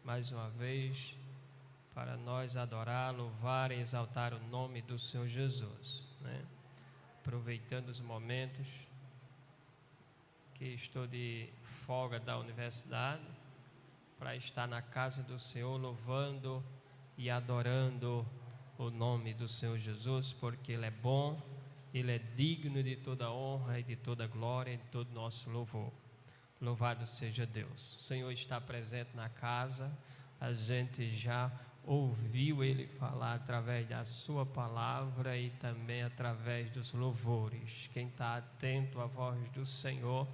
mais uma vez para nós adorar, louvar e exaltar o nome do Senhor Jesus, né? Aproveitando os momentos que estou de folga da universidade para estar na casa do Senhor, louvando e adorando o nome do Senhor Jesus, porque Ele é bom, Ele é digno de toda honra e de toda glória e de todo nosso louvor. Louvado seja Deus. O Senhor está presente na casa, a gente já ouviu Ele falar através da sua palavra e também através dos louvores. Quem está atento à voz do Senhor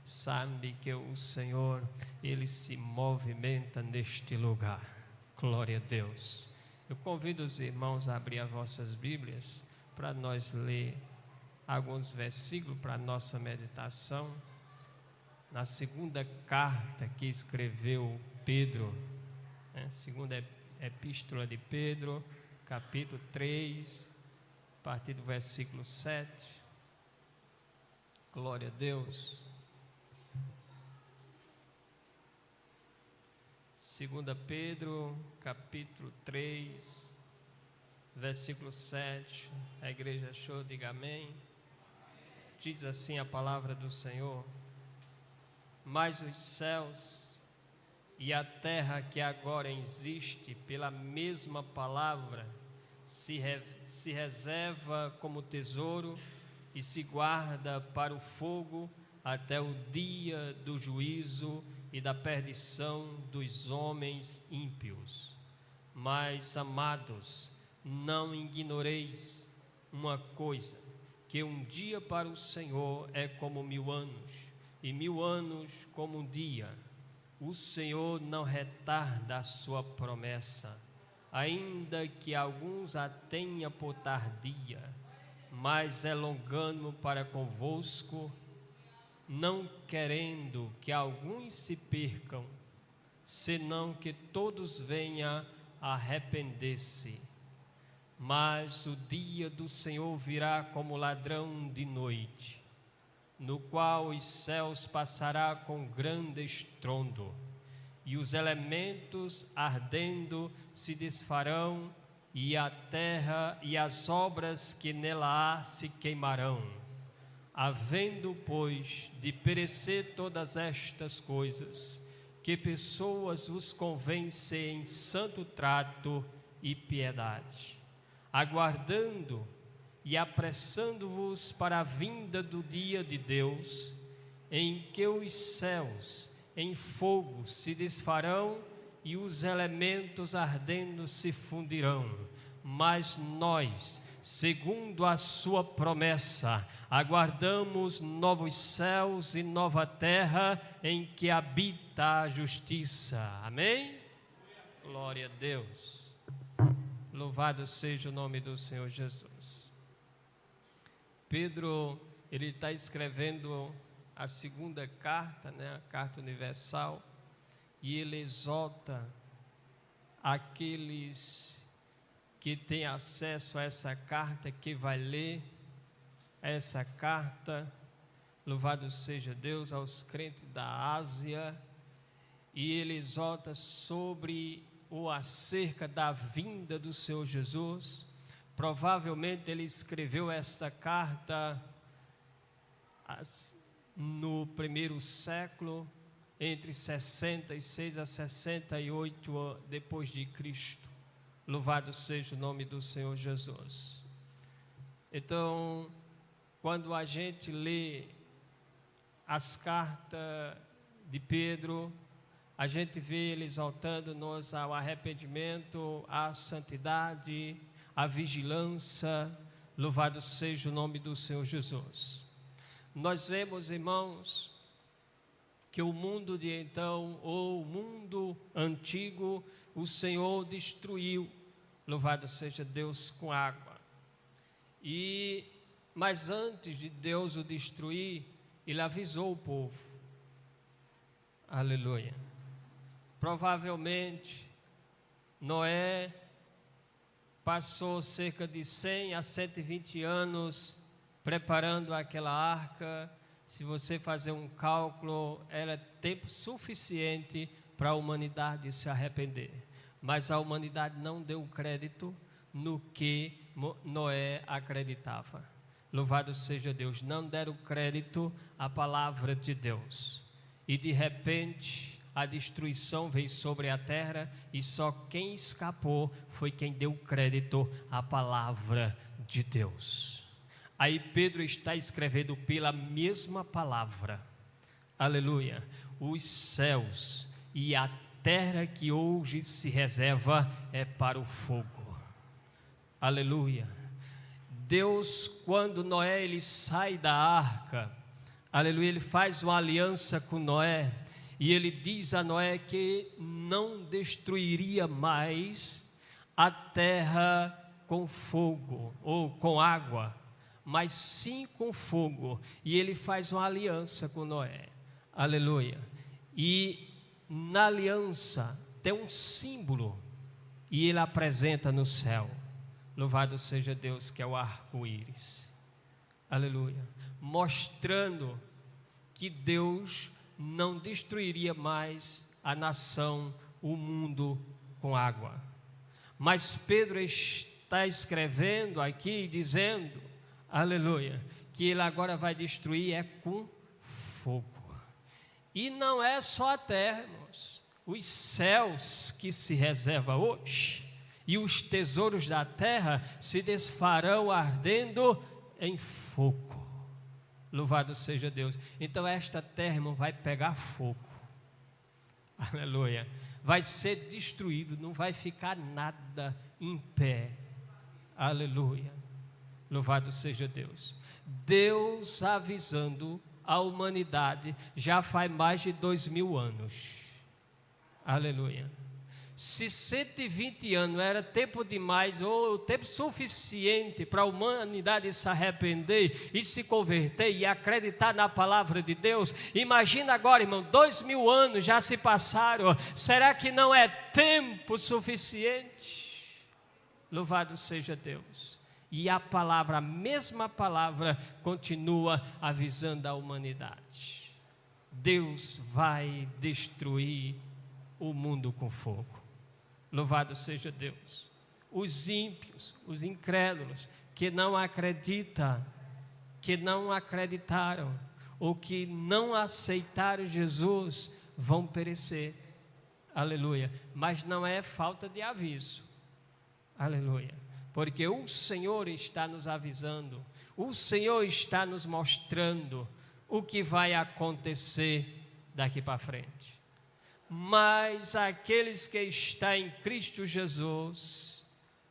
sabe que o Senhor, Ele se movimenta neste lugar. Glória a Deus. Eu convido os irmãos a abrir as vossas Bíblias para nós ler alguns versículos para a nossa meditação. Na segunda carta que escreveu Pedro, segunda epístola de Pedro, capítulo 3, a partir do versículo 7. Glória a Deus. Segunda Pedro, capítulo 3, versículo 7. A igreja achou, diga amém. Diz assim a palavra do Senhor: mas os céus e a terra que agora existe, pela mesma palavra, se reserva como tesouro e se guarda para o fogo até o dia do juízo e da perdição dos homens ímpios. Mas, amados, não ignoreis uma coisa, que um dia para o Senhor é como 1000 anos, e 1000 anos como um dia. O Senhor não retarda a sua promessa, ainda que alguns a tenha por tardia, mas é longânimo para convosco, não querendo que alguns se percam, senão que todos venham a arrepender-se. Mas o dia do Senhor virá como ladrão de noite, no qual os céus passará com grande estrondo, e os elementos ardendo se desfarão, e a terra e as obras que nela há se queimarão. Havendo, pois, de perecer todas estas coisas, que pessoas vos convencem em santo trato e piedade, aguardando e apressando-vos para a vinda do dia de Deus, em que os céus em fogo se desfarão e os elementos ardendo se fundirão. Mas nós, segundo a sua promessa, aguardamos novos céus e nova terra em que habita a justiça. Amém? Glória a Deus. Louvado seja o nome do Senhor Jesus. Pedro, ele está escrevendo a segunda carta, a carta universal, e ele exorta aqueles que têm acesso a essa carta, que vai ler essa carta. Louvado seja Deus, aos crentes da Ásia, e ele exorta sobre ou acerca da vinda do Senhor Jesus. Provavelmente ele escreveu essa carta no primeiro século, entre 66 a 68 depois de Cristo. Louvado seja o nome do Senhor Jesus. Então, quando a gente lê as cartas de Pedro, a gente vê ele exaltando-nos ao arrependimento, à santidade, à vigilância. Louvado seja o nome do Senhor Jesus. Nós vemos, irmãos, que o mundo de então, ou o mundo antigo, o Senhor destruiu, louvado seja Deus, com água. Mas antes de Deus o destruir, Ele avisou o povo. Aleluia. Provavelmente, Noé passou cerca de 100 a 120 anos preparando aquela arca. Se você fazer um cálculo, era tempo suficiente para a humanidade se arrepender. Mas a humanidade não deu crédito no que Noé acreditava. Louvado seja Deus, não deram crédito à palavra de Deus. E de repente a destruição veio sobre a terra e só quem escapou foi quem deu crédito à palavra de Deus. Aí Pedro está escrevendo pela mesma palavra, aleluia, os céus e a terra que hoje se reserva é para o fogo, aleluia. Deus, quando Noé ele sai da arca, aleluia, ele faz uma aliança com Noé, e ele diz a Noé que não destruiria mais a terra com fogo ou com água, mas sim com fogo. E ele faz uma aliança com Noé, aleluia. E na aliança tem um símbolo, e ele apresenta no céu. Louvado seja Deus, que é o arco-íris, aleluia, mostrando que Deus não destruiria mais a nação, o mundo com água. Mas Pedro está escrevendo aqui, dizendo, aleluia, que ele agora vai destruir com fogo. E não é só a terra, irmãos, os céus que se reserva hoje, e os tesouros da terra se desfarão ardendo em fogo. Louvado seja Deus. Então esta terra, irmão, vai pegar fogo, aleluia, vai ser destruído, não vai ficar nada em pé, aleluia, louvado seja Deus. Deus avisando a humanidade já faz mais de 2000 anos, aleluia. Se 120 anos era tempo demais, ou tempo suficiente para a humanidade se arrepender e se converter e acreditar na palavra de Deus, imagina agora, irmão, 2000 anos já se passaram, será que não é tempo suficiente? Louvado seja Deus. E a palavra, a mesma palavra, continua avisando a humanidade. Deus vai destruir o mundo com fogo. Louvado seja Deus. Os ímpios, os incrédulos, que não acreditam, que não acreditaram, ou que não aceitaram Jesus, vão perecer, aleluia. Mas não é falta de aviso, aleluia, porque o Senhor está nos avisando, o Senhor está nos mostrando o que vai acontecer daqui para frente. Mas aqueles que estão em Cristo Jesus,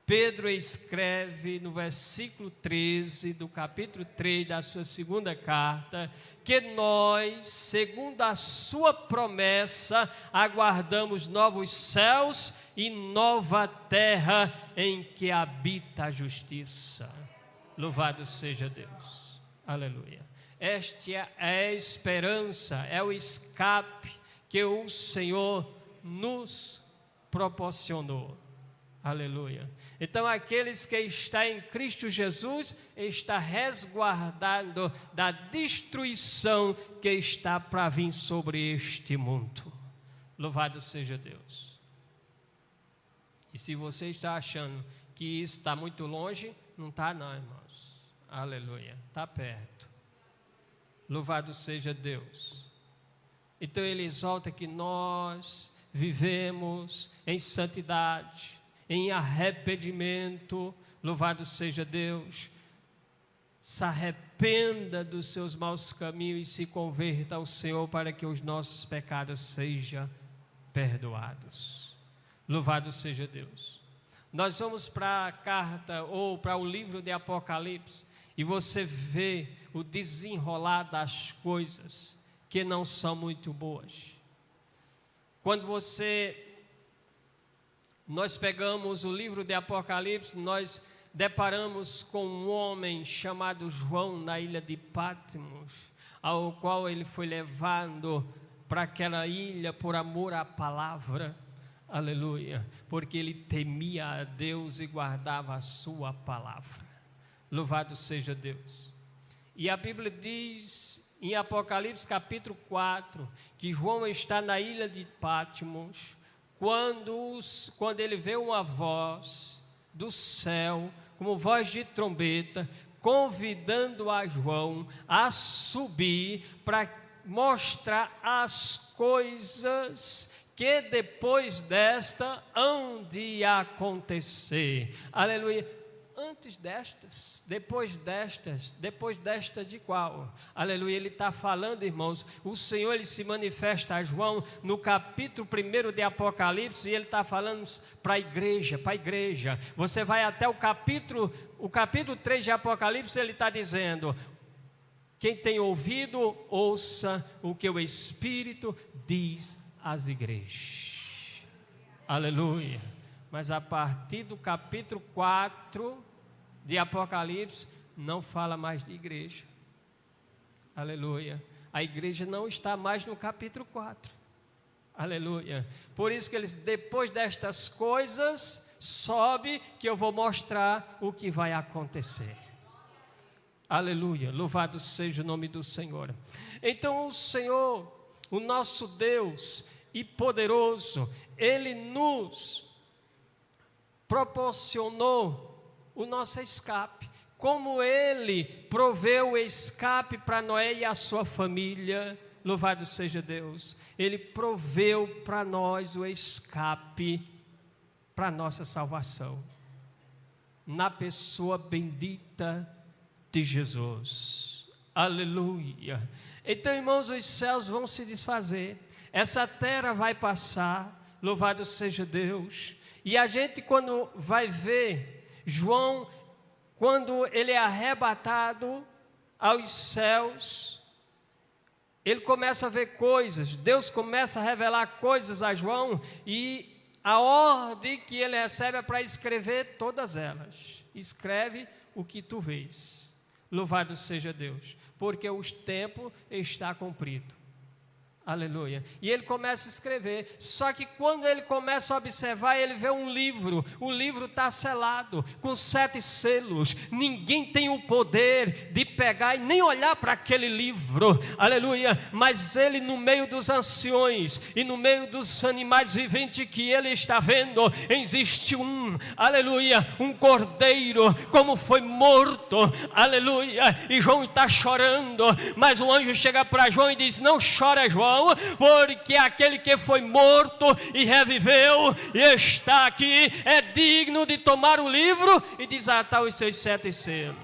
Pedro escreve no versículo 13 do capítulo 3 da sua segunda carta, que nós, segundo a sua promessa, aguardamos novos céus e nova terra em que habita a justiça. Louvado seja Deus, aleluia. Esta é a esperança, é o escape que o Senhor nos proporcionou, aleluia. Então aqueles que estão em Cristo Jesus, está resguardado da destruição que está para vir sobre este mundo. Louvado seja Deus. E se você está achando que isso está muito longe, não está não, irmãos, aleluia, está perto. Louvado seja Deus. Então ele exalta que nós vivemos em santidade, em arrependimento, louvado seja Deus. Se arrependa dos seus maus caminhos e se converta ao Senhor para que os nossos pecados sejam perdoados. Louvado seja Deus. Nós vamos para a carta ou para o livro de Apocalipse e você vê o desenrolar das coisas que não são muito boas. Quando nós pegamos o livro de Apocalipse, nós deparamos com um homem chamado João na ilha de Patmos, ao qual ele foi levado para aquela ilha por amor à palavra, aleluia, porque ele temia a Deus e guardava a sua palavra. Louvado seja Deus. E a Bíblia diz em Apocalipse capítulo 4, que João está na ilha de Patmos, quando ele vê uma voz do céu, como voz de trombeta, convidando a João a subir para mostrar as coisas que depois desta hão de acontecer. Aleluia. Antes destas, depois destas de qual? Aleluia, ele está falando, irmãos, o Senhor, ele se manifesta a João no capítulo 1 de Apocalipse, e ele está falando para a igreja, você vai até o capítulo 3 de Apocalipse, ele está dizendo, quem tem ouvido, ouça o que o Espírito diz às igrejas. Aleluia. Mas a partir do capítulo 4 de Apocalipse, não fala mais de igreja. Aleluia. A igreja não está mais no capítulo 4. Aleluia. Por isso que eles, depois destas coisas, sobe que eu vou mostrar o que vai acontecer. Aleluia. Louvado seja o nome do Senhor. Então o Senhor, o nosso Deus e poderoso, Ele nos proporcionou o nosso escape, como Ele proveu o escape para Noé e a sua família. Louvado seja Deus, Ele proveu para nós o escape para a nossa salvação, na pessoa bendita de Jesus. Aleluia. Então, irmãos, os céus vão se desfazer, essa terra vai passar, louvado seja Deus. E a gente, quando vai ver João, quando ele é arrebatado aos céus, ele começa a ver coisas, Deus começa a revelar coisas a João, e a ordem que ele recebe é para escrever todas elas. Escreve o que tu vês. Louvado seja Deus, porque o tempo está cumprido. Aleluia. E ele começa a escrever, só que quando ele começa a observar, ele vê um livro, o livro está selado, com 7 selos, ninguém tem o poder de pegar e nem olhar para aquele livro, aleluia, mas ele no meio dos anciões, e no meio dos animais viventes que ele está vendo, existe aleluia, um cordeiro, como foi morto, aleluia, e João está chorando, mas o anjo chega para João e diz, não chora João, porque aquele que foi morto e reviveu e está aqui, é digno de tomar o livro e desatar os seus 7 selos.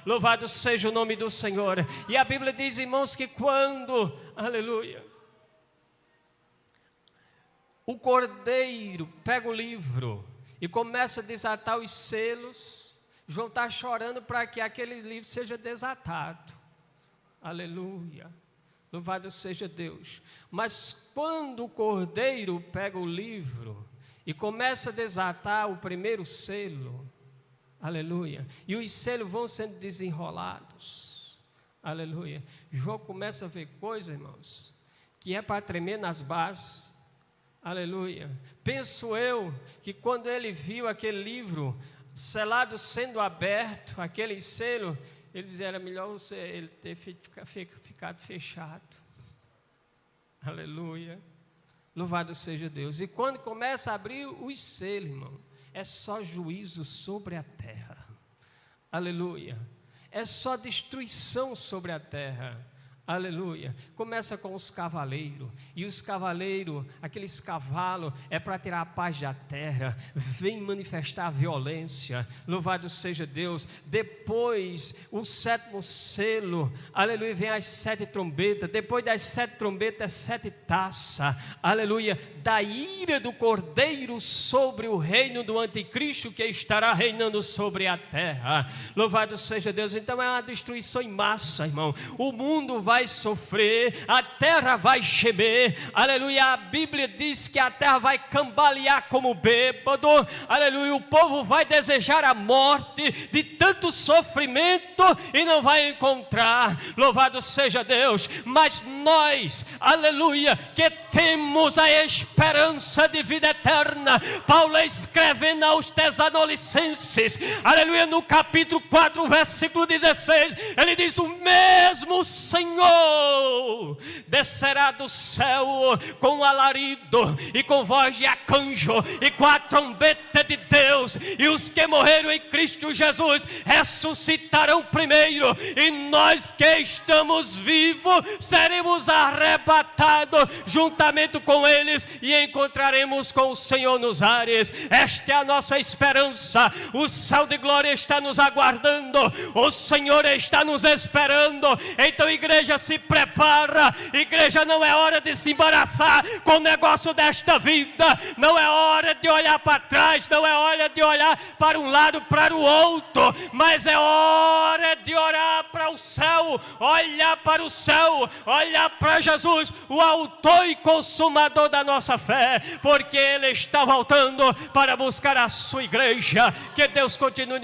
Louvado seja o nome do Senhor. E a Bíblia diz, irmãos, que quando, aleluia, o cordeiro pega o livro e começa a desatar os selos, João está chorando para que aquele livro seja desatado. Aleluia. Louvado seja Deus. Mas quando o cordeiro pega o livro e começa a desatar o primeiro selo, aleluia, e os selos vão sendo desenrolados, aleluia, João começa a ver coisas, irmãos, que é para tremer nas bases. Aleluia. Penso eu que quando ele viu aquele livro selado sendo aberto, aquele selo, ele dizia, era melhor ele ter ficado fechado. Aleluia. Louvado seja Deus. E quando começa a abrir os selos, irmão, é só juízo sobre a terra. Aleluia. É só destruição sobre a terra. Aleluia. Começa com os cavaleiros, e os cavaleiros, aqueles cavalos, é para tirar a paz da terra, vem manifestar a violência. Louvado seja Deus. Depois, o 7º selo, aleluia, vem as 7 trombetas. Depois das 7 trombetas, 7 taças, aleluia, da ira do cordeiro sobre o reino do anticristo, que estará reinando sobre a terra. Louvado seja Deus. Então é uma destruição em massa, irmão. O mundo vai sofrer, a terra vai gemer, aleluia. A Bíblia diz que a terra vai cambalear como bêbado, aleluia. O povo vai desejar a morte de tanto sofrimento e não vai encontrar. Louvado seja Deus. Mas nós, aleluia, que temos a esperança de vida eterna. Paulo escrevendo aos Tessalonicenses, aleluia, no capítulo 4, versículo 16, ele diz: o mesmo Senhor descerá do céu com alarido e com voz de arcanjo e com a trombeta de Deus, e os que morreram em Cristo Jesus ressuscitarão primeiro, e nós que estamos vivos seremos arrebatados juntamente com eles e encontraremos com o Senhor nos ares. Esta é a nossa esperança. O céu de glória está nos aguardando, o Senhor está nos esperando. Então, igreja, se prepara. Igreja, não é hora de se embaraçar com o negócio desta vida, não é hora de olhar para trás, não é hora de olhar para um lado, para o outro, mas é hora de olhar para o céu, olhar para o céu, olhar para Jesus, o autor e consumador da nossa fé, porque Ele está voltando para buscar a sua igreja. Que Deus continue nos